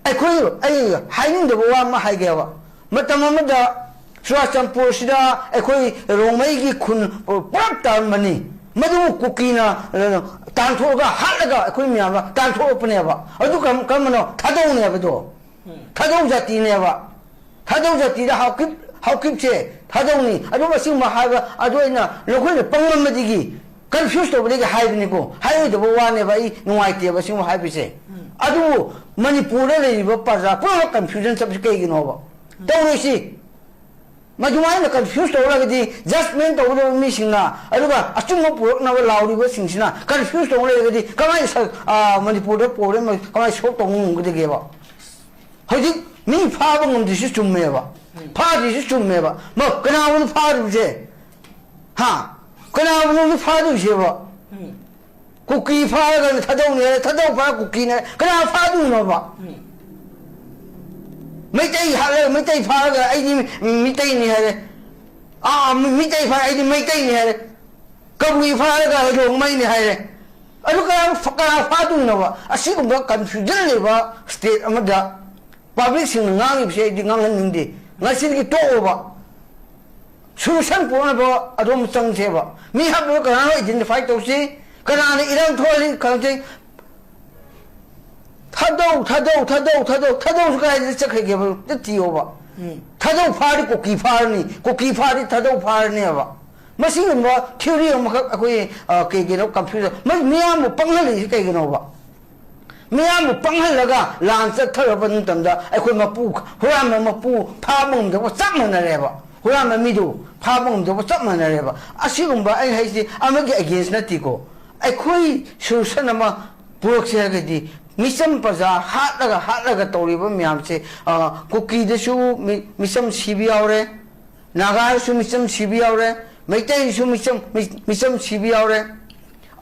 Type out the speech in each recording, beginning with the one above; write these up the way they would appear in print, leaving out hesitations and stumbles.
ꯑꯩꯈꯣꯏ ꯍꯥꯏꯅꯤꯡꯗꯕ ꯋꯥ ꯑꯃ ꯍꯥꯏꯒꯦꯕ ꯃꯇꯝ ꯑꯃꯗ ꯆꯨꯔꯥꯆꯥꯟꯄꯨꯔꯁꯤꯗ ꯑꯩꯈꯣꯏ ꯔꯣꯡꯃꯩꯒꯤ ꯈꯨꯟ ꯄꯨꯂꯞ ꯇꯥꯔꯝꯕꯅꯤ ꯃꯗꯨ ꯀꯨꯀꯤꯅ ꯇꯥꯟꯊꯣꯛꯑꯒ ꯍꯥꯠꯂꯒ ꯑꯩꯈꯣꯏ ꯃꯌꯥꯝꯅ ꯇꯥꯟꯊꯣꯛꯂꯛꯄꯅꯦꯕ ꯑꯗꯨ ꯀꯔꯝꯕꯅꯣ ꯊꯥꯗꯧꯅꯦꯕꯗꯣ ꯊꯥꯗꯧ ꯖꯥꯇꯤꯅꯦꯕ ꯊꯥꯗꯧ ꯖꯥꯇꯤꯗ ꯍꯥꯎꯀꯤꯞꯁꯦ ꯊꯥꯗꯧꯅꯤ ꯑꯗꯨꯒ ꯑꯁꯤꯒꯨꯝꯕ ꯍꯥꯏꯕ ꯑꯗꯨ ꯑꯩꯅ ꯅꯈꯣꯏꯅ ꯄꯪꯂꯝꯕꯗꯒꯤ ꯀꯟꯐ꯭ꯌꯨꯁ ꯇꯧꯕꯗꯒꯤ ꯍꯥꯏꯕꯅꯤꯀꯣ ꯍꯥꯏꯔꯣꯏꯗꯕ ꯋꯥꯅꯦꯕ ꯑꯩ ꯅꯨꯡꯉꯥꯏꯇꯦꯕ ꯑꯁꯤꯒꯨꯝꯕ ꯍꯥꯏꯕꯁꯦ ꯑꯗꯨꯕꯨ ꯃꯅꯤꯄꯨꯔꯗ ꯂꯩꯔꯤꯕ ꯄ꯭ꯔꯖꯥ ꯄꯨꯝꯅꯃꯛ ꯀꯟꯐ꯭ꯌꯨꯖꯟ ꯆꯠꯄꯁꯤ ꯀꯩꯒꯤꯅꯣꯕ ꯇꯧꯔꯣꯏꯁꯤ ꯃꯗꯨꯃꯥꯏꯅ ꯀꯟꯐ꯭ꯌꯨꯁ ꯇꯧꯔꯒꯗꯤ ꯖꯁꯃꯦꯟ ꯇꯧꯒꯗꯕ ꯃꯤꯁꯤꯡꯅ ꯑꯗꯨꯒ ꯑꯆꯨꯝꯕ ꯄꯨꯔꯛꯅꯕ ꯂꯥꯎꯔꯤꯕꯁꯤꯡꯁꯤꯅ ꯀꯟꯐ꯭ꯌꯨꯁ ꯇꯧ ꯂꯩꯔꯒꯗꯤ ꯀꯃꯥꯏꯅ ꯃꯅꯤꯄꯨꯔꯗ ꯄ꯭ꯔꯣꯕ꯭ꯂꯦꯝ ꯀꯃꯥꯏꯅ ꯁꯣꯜꯕ ꯇꯧꯕ ꯉꯝꯒꯗꯒꯦꯕ ꯍꯧꯖꯤꯛ ꯃꯤ ꯐꯥꯕ ꯉꯝꯗ꯭ꯔꯤꯁꯤ ꯆꯨꯝꯃꯦꯕ ꯐꯥꯗ꯭ꯔꯤꯁꯤ ꯆꯨꯝꯃꯦꯕ ꯀꯅꯥꯕꯨꯅ ꯐꯥꯔꯤꯕꯁꯦ ꯍꯥ ꯀꯅꯥꯕꯨꯅ ꯐꯥꯗꯣꯏꯁꯦꯕ ꯀꯨꯀꯤ ꯐꯥꯔꯒ ꯊꯥꯗꯧꯅꯤ ꯍꯥꯏꯔꯦ ꯊꯥꯗꯧ ꯐꯥꯔ ꯀꯨꯀꯤꯅ ꯀꯅꯥ ꯐꯥꯗꯣꯏꯅꯣꯕ ꯃꯩꯇꯩ ꯍꯥꯠꯂꯒ ꯃꯩꯇꯩ ꯐꯥꯔꯒ ꯑꯩꯗꯤ ꯃꯤꯇꯩꯅꯤ ꯍꯥꯏꯔꯦ ꯃꯤꯇꯩ ꯐꯥꯔ ꯑꯩꯗꯤ ꯃꯩꯇꯩꯅꯤ ꯍꯥꯏꯔꯦ ꯀꯕꯨꯏ ꯐꯥꯔꯒ ꯔꯣꯡꯃꯩꯅꯤ ꯍꯥꯏꯔꯦ ꯑꯗꯨ ꯀꯅꯥ ꯐꯥꯗꯣꯏꯅꯣꯕ ꯑꯁꯤꯒꯨꯝꯕ ꯀꯟꯐ꯭ꯌꯨꯖꯟ ꯂꯩꯕ ꯁ꯭ꯇꯦꯠ ꯑꯃꯗ ꯄꯥꯕ꯭ꯂꯤꯛꯁꯤꯡꯅ ꯉꯥꯡꯉꯤꯕꯁꯦ ꯑꯩꯗꯤ ꯉꯥꯡꯍꯟꯅꯤꯡꯗꯦ ꯉꯁꯤꯗꯒꯤ ꯇꯣꯛꯑꯣꯕ ꯁꯣꯂꯨꯁꯟ ꯄꯨꯔꯛꯅꯕ ꯑꯗꯣꯝ ꯆꯪꯁꯦꯕ ꯃꯤ ꯍꯥꯠꯄꯗ ꯀꯅꯥꯅꯣ ꯑꯥꯏꯗꯦꯟꯇꯤꯐꯥꯏ ꯇꯧꯁꯤ ꯀꯅꯥꯅ ꯏꯔꯥꯡ ꯊꯣꯛꯍꯜꯂꯤ ꯈꯪꯁꯤ ꯊꯥꯗꯧꯁꯨ ꯀꯗꯥꯏꯗ ꯆꯠꯈ꯭ꯔꯒꯦꯕ ꯊꯤꯌꯣꯕ ꯊꯥꯗꯧ ꯐꯥꯔꯗꯤ ꯀꯨꯀꯤ ꯐꯥꯔꯅꯤ ꯀꯨꯀꯤ ꯐꯥꯔꯗꯤ ꯊꯥꯗꯧ ꯐꯥꯔꯅꯦꯕ ꯃꯁꯤꯒꯨꯝꯕ ꯊꯤꯑꯣꯔꯤ ꯑꯃꯈꯛ ꯑꯩꯈꯣꯏ ꯀꯩꯒꯤꯅꯣ ꯀꯟꯐ꯭ꯌꯨꯖꯟ ꯃꯤꯌꯥꯝꯕꯨ ꯄꯪꯍꯜꯂꯤꯁꯤ ꯀꯩꯒꯤꯅꯣꯕ ꯃꯤꯌꯥꯝꯕꯨ ꯄꯪꯍꯜꯂꯒ ꯂꯥꯟ ꯆꯠꯊꯔꯕ ꯃꯇꯝꯗ ꯑꯩꯈꯣꯏ ꯃꯄꯨ ꯍꯨꯔꯥꯟꯕ ꯃꯄꯨ ꯐꯥꯕ ꯉꯝꯗꯕ ꯆꯞ ꯃꯥꯟꯅꯔꯦꯕ ꯍꯨꯔꯥꯟꯕ ꯃꯤꯗꯨ ꯐꯥꯕ ꯉꯝꯗꯕ ꯆꯞ ꯃꯥꯟꯅꯔꯦꯕ ꯑꯁꯤꯒꯨꯝꯕ ꯑꯩ ꯍꯥꯏꯁꯤ ꯑꯃꯒꯤ ꯑꯦꯒꯦꯟꯁ ꯅꯠꯇꯦꯀꯣ ꯑꯩꯈꯣꯏ ꯁꯣꯂꯨꯁꯟ ꯑꯃ ꯄꯨꯔꯛꯁꯦ ꯍꯥꯏꯔꯒꯗꯤ ꯃꯤꯆꯝ ꯄ꯭ꯔꯖꯥ ꯍꯥꯠꯂꯒ ꯇꯧꯔꯤꯕ ꯃꯌꯥꯝꯁꯦ ꯀꯨꯀꯤꯗꯁꯨ ꯃꯤꯆꯝ ꯁꯤꯕ ꯌꯥꯎꯔꯦ ꯅꯥꯒꯥꯗꯁꯨ ꯃꯤꯆꯝ ꯁꯤꯕ ꯌꯥꯎꯔꯦ ꯃꯩꯇꯩꯁꯨ ꯃꯤꯆꯝ ꯁꯤꯕ ꯌꯥꯎꯔꯦ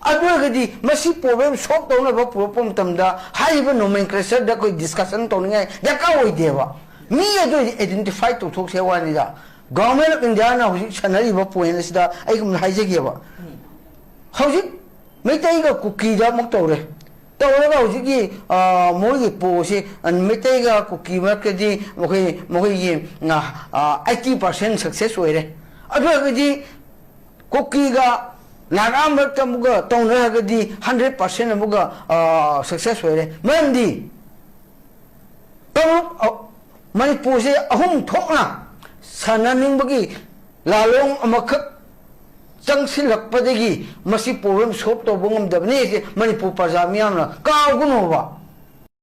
ꯑꯗꯨ ꯑꯣꯏꯔꯒꯗꯤ ꯃꯁꯤ ꯄ꯭ꯔꯣꯕ꯭ꯂꯦꯝ ꯁꯣꯜꯕ ꯇꯧꯅꯕ ꯄꯨꯔꯛꯄ ꯃꯇꯝꯗ ꯍꯥꯏꯔꯤꯕ ꯅꯣꯃꯦꯟꯀ꯭ꯂꯦꯆꯔꯗ ꯑꯩꯈꯣꯏ ꯗꯤꯁꯀꯁꯟ ꯇꯧꯅꯤꯡꯉꯥꯏ ꯗꯔꯀꯥꯔ ꯑꯣꯏꯗꯦꯕ ꯃꯤ ꯑꯗꯨ ꯑꯥꯏꯗꯦꯟꯇꯤꯐꯥꯏ ꯇꯧꯊꯣꯛꯁꯦ ꯋꯥꯅꯤꯗ ꯒꯚꯔꯟꯃꯦꯟ ꯑꯣꯐ ꯏꯟꯗꯤꯌꯥꯅ ꯍꯧꯖꯤꯛ ꯁꯥꯟꯅꯔꯤꯕ ꯄꯣꯏꯟ ꯑꯁꯤꯗ ꯑꯩꯒꯨꯝꯅ ꯍꯥꯏꯖꯒꯦꯕ ꯍꯧꯖꯤꯛ ꯃꯩꯇꯩꯒ ꯀꯨꯀꯤꯗ ꯑꯃꯨꯛ ꯇꯧꯔꯒ ꯍꯧꯖꯤꯛꯀꯤ ꯃꯣꯏꯒꯤ ꯄꯣꯁꯤ ꯃꯩꯇꯩꯒ ꯀꯨꯀꯤ ꯃꯔꯛꯇꯗꯤ ꯃꯈꯣꯏꯒꯤ 80% ꯁꯛꯁꯦꯁ ꯑꯣꯏꯔꯦ ꯑꯗꯨ ꯑꯣꯏꯔꯒꯗꯤ ꯀꯨꯀꯤꯒ ꯅꯥꯒꯥ ꯃꯔꯛꯇ ꯑꯃꯨꯛꯀ ꯇꯧꯅꯔꯒꯗꯤ 100% ꯑꯃꯨꯛꯀ ꯁꯛꯁꯦꯁ ꯑꯣꯏꯔꯦ ꯃꯔꯝꯗꯤ ꯃꯅꯤꯄꯨꯔꯁꯦ ꯑꯍꯨꯝ ꯊꯣꯛꯅ ꯁꯥꯟꯅꯅꯤꯡꯕꯒꯤ ꯂꯥꯂꯣꯡ ꯑꯃꯈꯛ ꯆꯪꯁꯤꯜꯂꯛꯄꯗꯒꯤ ꯃꯁꯤ ꯄ꯭ꯔꯣꯕ꯭ꯂꯦꯝ ꯁꯣꯜꯕ ꯇꯧꯕ ꯉꯝꯗꯕꯅꯤ ꯃꯅꯤꯄꯨꯔ ꯄ꯭ꯔꯖꯥ ꯃꯤꯌꯥꯝꯅ ꯀꯥꯎꯒꯅꯣꯕ